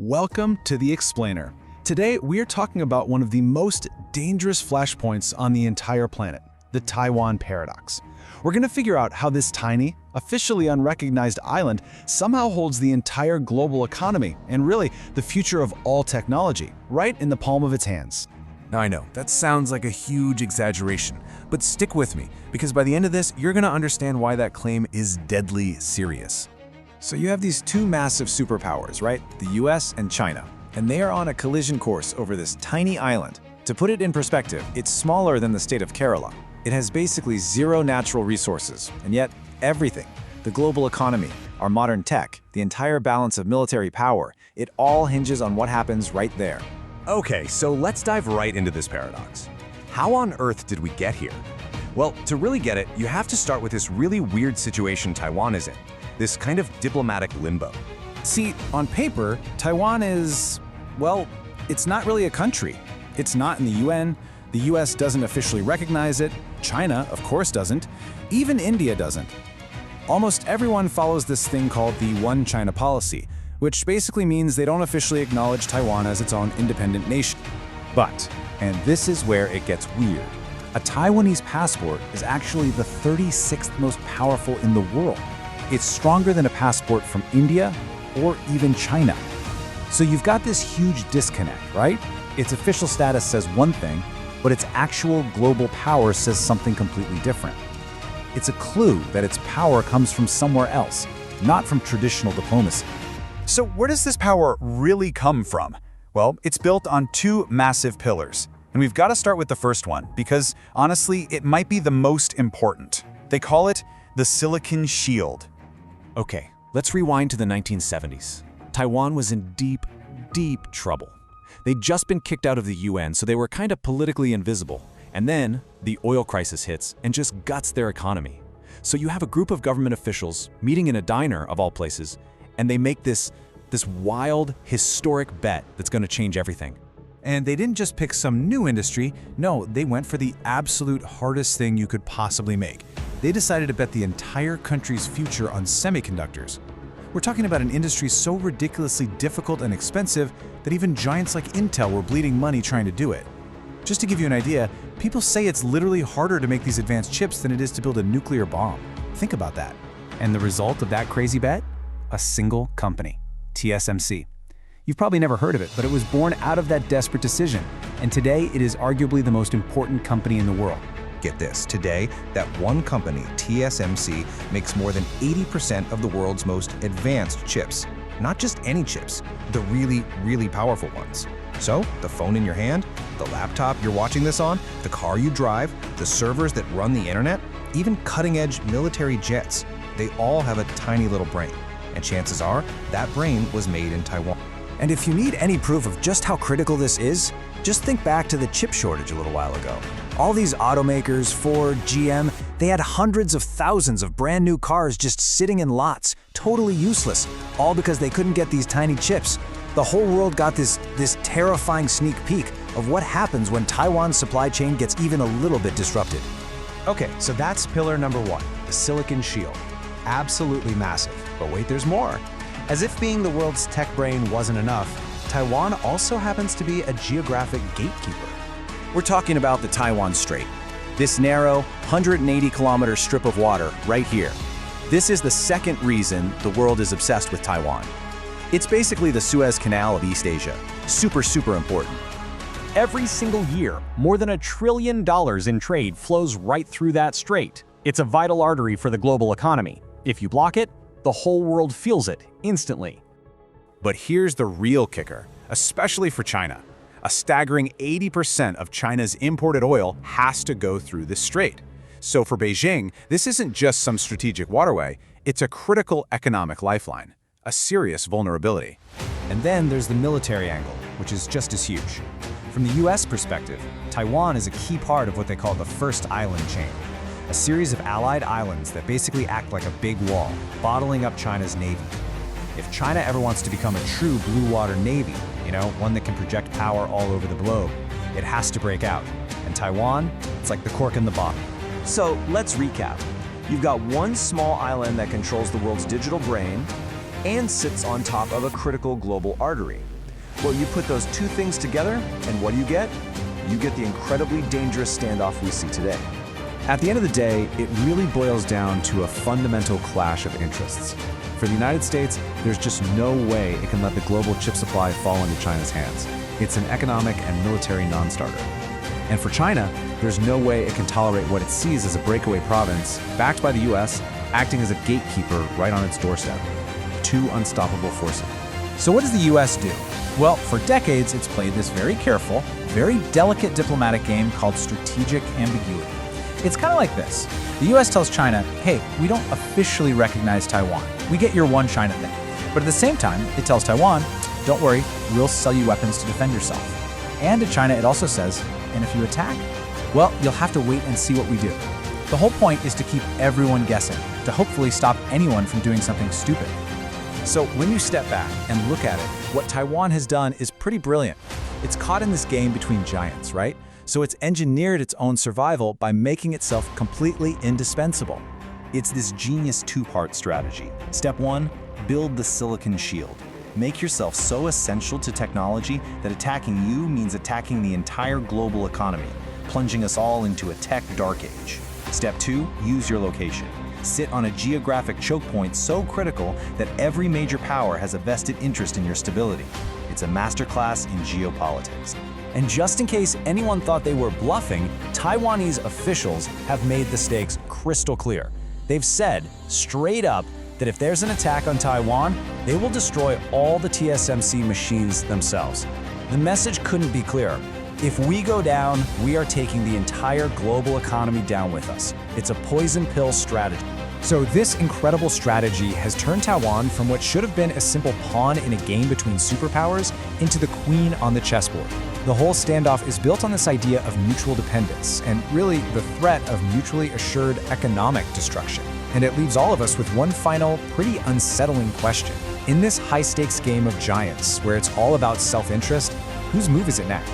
Welcome to The Explainer. Today, we are talking about one of the most dangerous flashpoints on the entire planet, the Taiwan Paradox. We're going to figure out how this tiny, officially unrecognized island somehow holds the entire global economy and really the future of all technology right in the palm of its hands. Now I know, that sounds like a huge exaggeration, but stick with me, because by the end of this, you're gonna understand why that claim is deadly serious. So you have these two massive superpowers, right? The US and China, and they are on a collision course over this tiny island. To put it in perspective, it's smaller than the state of Kerala. It has basically zero natural resources, and yet everything, the global economy, our modern tech, the entire balance of military power, it all hinges on what happens right there. Okay, so let's dive right into this paradox. How on earth did we get here? Well, to really get it, you have to start with this really weird situation Taiwan is in, this kind of diplomatic limbo. See, on paper, Taiwan is, well, it's not really a country. It's not in the UN, the US doesn't officially recognize it, China, of course, doesn't, even India doesn't. Almost everyone follows this thing called the One China policy, which basically means they don't officially acknowledge Taiwan as its own independent nation. But, and this is where it gets weird, a Taiwanese passport is actually the 36th most powerful in the world. It's stronger than a passport from India or even China. So you've got this huge disconnect, right? Its official status says one thing, but its actual global power says something completely different. It's a clue that its power comes from somewhere else, not from traditional diplomacy. So where does this power really come from? Well, it's built on two massive pillars. And we've got to start with the first one, because honestly, it might be the most important. They call it the Silicon Shield. Okay, let's rewind to the 1970s. Taiwan was in deep, deep trouble. They'd just been kicked out of the UN, so they were kind of politically invisible. And then the oil crisis hits and just guts their economy. So you have a group of government officials meeting in a diner, of all places, and they make this wild, historic bet that's going to change everything. And they didn't just pick some new industry, no, they went for the absolute hardest thing you could possibly make. They decided to bet the entire country's future on semiconductors. We're talking about an industry so ridiculously difficult and expensive that even giants like Intel were bleeding money trying to do it. Just to give you an idea, people say it's literally harder to make these advanced chips than it is to build a nuclear bomb. Think about that. And the result of that crazy bet? A single company, TSMC. You've probably never heard of it, but it was born out of that desperate decision. And today, it is arguably the most important company in the world. Get this, today, that one company, TSMC, makes more than 80% of the world's most advanced chips. Not just any chips, the really, really powerful ones. So, the phone in your hand, the laptop you're watching this on, the car you drive, the servers that run the internet, even cutting-edge military jets, they all have a tiny little brain. And chances are, that brain was made in Taiwan. And if you need any proof of just how critical this is, just think back to the chip shortage a little while ago. All these automakers, Ford, GM, they had hundreds of thousands of brand new cars just sitting in lots, totally useless, all because they couldn't get these tiny chips. The whole world got this terrifying sneak peek of what happens when Taiwan's supply chain gets even a little bit disrupted. Okay, so that's pillar number one, the Silicon Shield. Absolutely massive. But wait, there's more. As if being the world's tech brain wasn't enough, Taiwan also happens to be a geographic gatekeeper. We're talking about the Taiwan Strait. This narrow, 180-kilometer strip of water right here. This is the second reason the world is obsessed with Taiwan. It's basically the Suez Canal of East Asia. Super, super important. Every single year, more than $1 trillion in trade flows right through that strait. It's a vital artery for the global economy. If you block it, the whole world feels it instantly. But here's the real kicker, especially for China. A staggering 80% of China's imported oil has to go through this strait. So for Beijing, this isn't just some strategic waterway, it's a critical economic lifeline, a serious vulnerability. And then there's the military angle, which is just as huge. From the US perspective, Taiwan is a key part of what they call the First Island Chain, a series of allied islands that basically act like a big wall, bottling up China's navy. If China ever wants to become a true blue water navy, one that can project power all over the globe, it has to break out. And Taiwan, it's like the cork in the bottle. So let's recap. You've got one small island that controls the world's digital brain, and sits on top of a critical global artery. Well, you put those two things together, and what do you get? You get the incredibly dangerous standoff we see today. At the end of the day, it really boils down to a fundamental clash of interests. For the United States, there's just no way it can let the global chip supply fall into China's hands. It's an economic and military non-starter. And for China, there's no way it can tolerate what it sees as a breakaway province, backed by the US, acting as a gatekeeper right on its doorstep. Two unstoppable forces. So what does the US do? Well, for decades, it's played this very careful, very delicate diplomatic game called strategic ambiguity. It's kind of like this. The US tells China, hey, we don't officially recognize Taiwan. We get your one China thing. But at the same time, it tells Taiwan, don't worry, we'll sell you weapons to defend yourself. And to China, it also says, and if you attack, well, you'll have to wait and see what we do. The whole point is to keep everyone guessing, to hopefully stop anyone from doing something stupid. So when you step back and look at it, what Taiwan has done is pretty brilliant. It's caught in this game between giants, right? So it's engineered its own survival by making itself completely indispensable. It's this genius two-part strategy. Step 1, build the silicon shield. Make yourself so essential to technology that attacking you means attacking the entire global economy, plunging us all into a tech dark age. Step 2, use your location. Sit on a geographic choke point so critical that every major power has a vested interest in your stability. It's a masterclass in geopolitics. And just in case anyone thought they were bluffing, Taiwanese officials have made the stakes crystal clear. They've said, straight up, that if there's an attack on Taiwan, they will destroy all the TSMC machines themselves. The message couldn't be clearer. If we go down, we are taking the entire global economy down with us. It's a poison pill strategy. So this incredible strategy has turned Taiwan from what should have been a simple pawn in a game between superpowers into the queen on the chessboard. The whole standoff is built on this idea of mutual dependence and really the threat of mutually assured economic destruction. And it leaves all of us with one final, pretty unsettling question. In this high-stakes game of giants, where it's all about self-interest, whose move is it now?